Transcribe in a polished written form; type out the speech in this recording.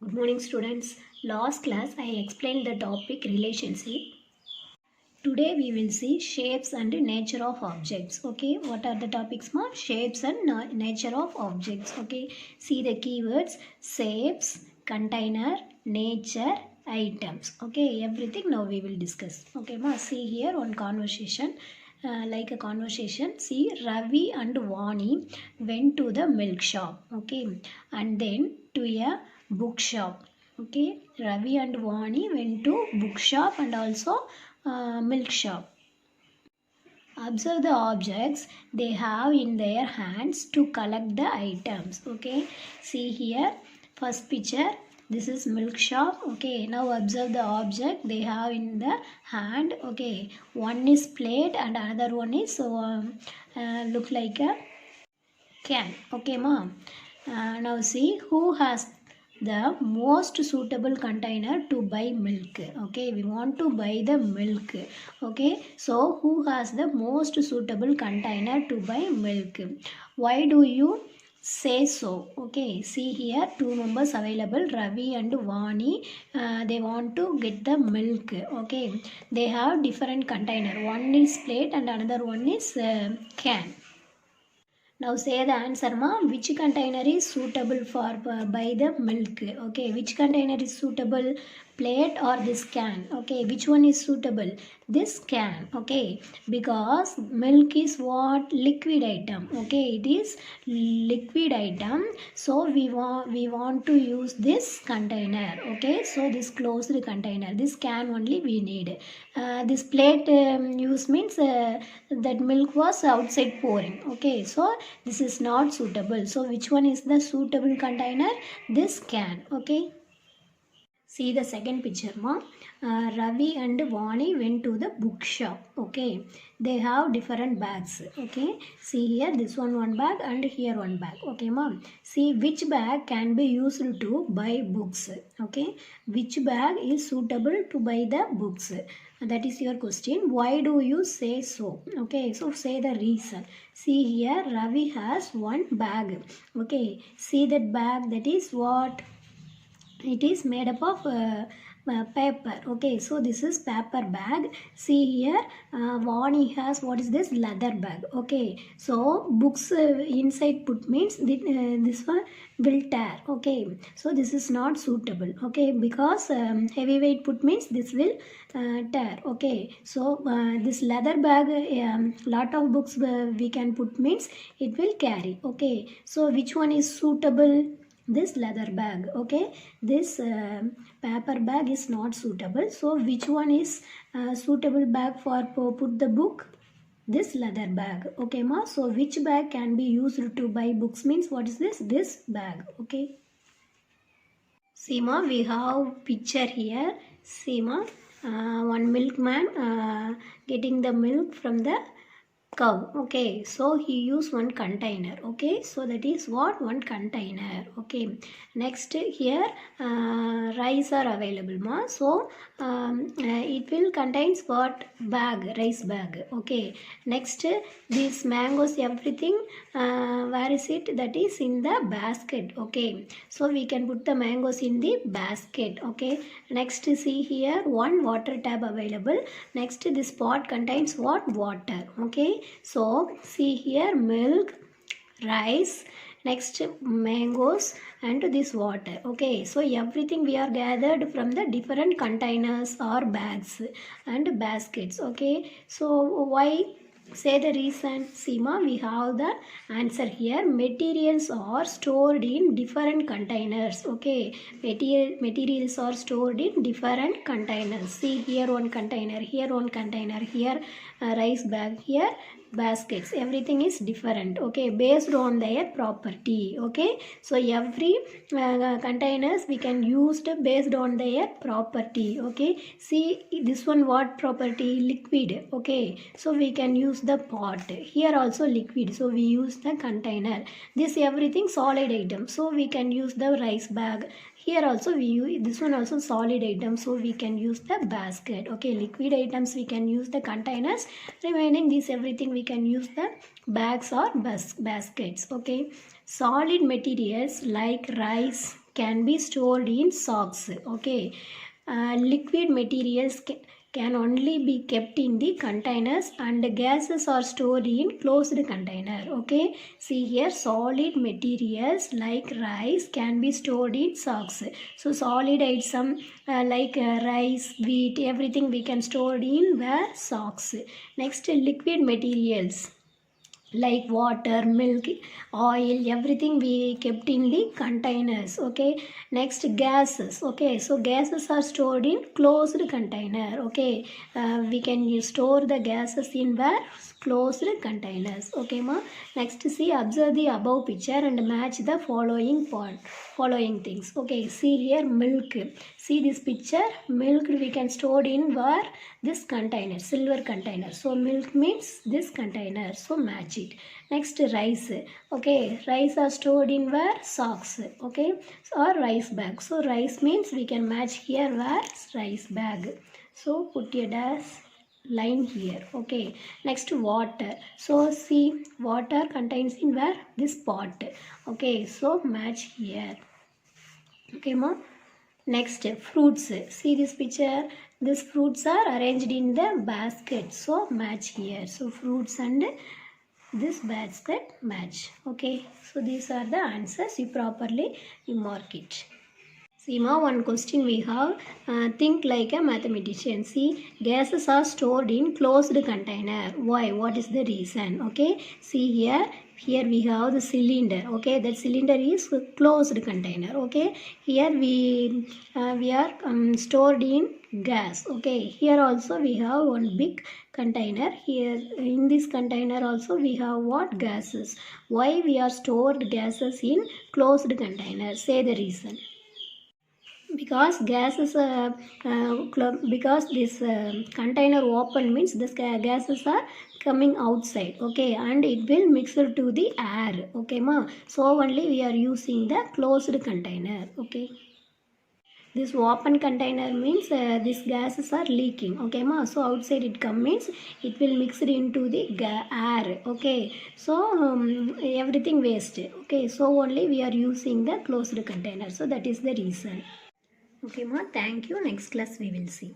Good morning students. Last class I explained the topic relationship. Today we will see shapes and nature of objects. Okay, what are the topics more? Shapes and nature of objects. Okay, see the keywords shapes, container, nature, items. Okay, everything now we will discuss. Okay, ma, see here one conversation. Like a conversation, see Ravi and Vani went to the milk shop. Okay, and then to a bookshop. Okay, Ravi and Vani went to bookshop and also milk shop. Observe the objects they have in their hands to collect the items. Okay, see here first picture, this is milk shop. Okay, now observe the object they have in the hand. Okay, one is plate and another one is look like a can. Okay, mom. Now see who has the most suitable container to buy milk. Okay, we want to buy the milk. Okay, so who has the most suitable container to buy milk? Why do you say so? Okay, see here two members available, Ravi and Vani. They want to get the milk. Okay, they have different container, one is plate and another one is can. Now say the answer, ma. Which container is suitable for buy the milk? Okay, which container is suitable? Plate or this can? Okay, which one is suitable? This can. Okay, because milk is what? Liquid item. Okay, it is liquid item. So we want to use this container. Okay, so this closed container. This can only we need. This plate use means that milk was outside pouring. Okay, so this is not suitable. So which one is the suitable container? This can. Okay, see the second picture, ma. Ravi and Vani went to the bookshop. Okay, they have different bags. Okay, see here this one bag and here one bag. Okay, mom. See which bag can be used to buy books. Okay, which bag is suitable to buy the books? That is your question. Why do you say so? Okay, so say the reason. See here Ravi has one bag. Okay, see that bag, that is what? It is made up of paper. Okay, so this is paper bag. See here Vani has, what is this? Leather bag. Okay, so books inside put means this one will tear. Okay, so this is not suitable. Okay, because heavyweight put means this will tear. Okay, so this leather bag, lot of books we can put means it will carry. Okay, so which one is suitable? This leather bag. Okay, this paper bag is not suitable. So which one is suitable bag for put the book? This leather bag. Okay, ma. So which bag can be used to buy books means what is this bag. Okay, see ma, we have picture here. See ma, one milkman getting the milk from the cow. Okay, so he used one container. Okay, so that is what? One container. Okay, next here rice are available, ma. So it will contains what? Bag, rice bag. Okay, next these mangoes, everything where is it? That is in the basket. Okay, so we can put the mangoes in the basket. Okay, next see here one water tap available. Next this pot contains what? Water. Okay, so see here milk, rice, next mangoes and this water. Okay, so everything we are gathered from the different containers or bags and baskets. Okay, so why? Say the reason. Seema, we have the answer here. Materials are stored in different containers. Okay, materials are stored in different containers. See here one container, here one container, here rice bag, here baskets. Everything is different. Okay, based on their property. Okay, so every containers we can use based on their property. Okay, see this one what property? Liquid. Okay, so we can use the pot. Here also liquid, so we use the container. This everything solid item, so we can use the rice bag. Here also we use this one also solid item, so we can use the basket. Okay, liquid items we can use the containers. Remaining this everything we can use the bags or baskets. Okay, solid materials like rice, can be stored in socks. Okay, liquid materials can only be kept in the containers, and gases are stored in closed container. Okay, see here, solid materials like rice can be stored in socks. So solid item like rice, wheat, everything we can store in where socks. Next, liquid materials like water, milk, oil, everything we kept in the containers. Okay, next, gases. Okay, so gases are stored in closed container. Okay, we can store the gases in where closed containers. Okay ma. Next, see, observe the above picture and match the following things. Okay, see here, milk. See this picture, milk we can store in where this container, silver container. So milk means this container, so match it. Next, rice. Okay, rice are stored in where socks. Okay, or rice bag. So rice means we can match here where rice bag. So put a dash line here. Okay, next, water. So see, water contains in where this pot. Okay, so match here. Okay ma. Next, fruits. See this picture, these fruits are arranged in the basket, so match here. So fruits and this basket match. Okay, so these are the answers. You properly mark it. Seema, one question we have. Think like a mathematician. See, gases are stored in closed container. Why? What is the reason? Okay, see here. Here we have the cylinder. Okay, that cylinder is closed container. Okay, here we are stored in gas. Okay, here also we have one big container. Here in this container also we have what? Gases. Why we are stored gases in closed container? Say the reason. Because gas is because this container open means this gases are coming outside. Okay, and it will mix it to the air. Okay ma, so only we are using the closed container. Okay, this open container means these gases are leaking. Okay ma, so outside it come means it will mix it into the air. Okay, so everything waste. Okay, so only we are using the closed container, so that is the reason. Okay ma, thank you. Next class we will see.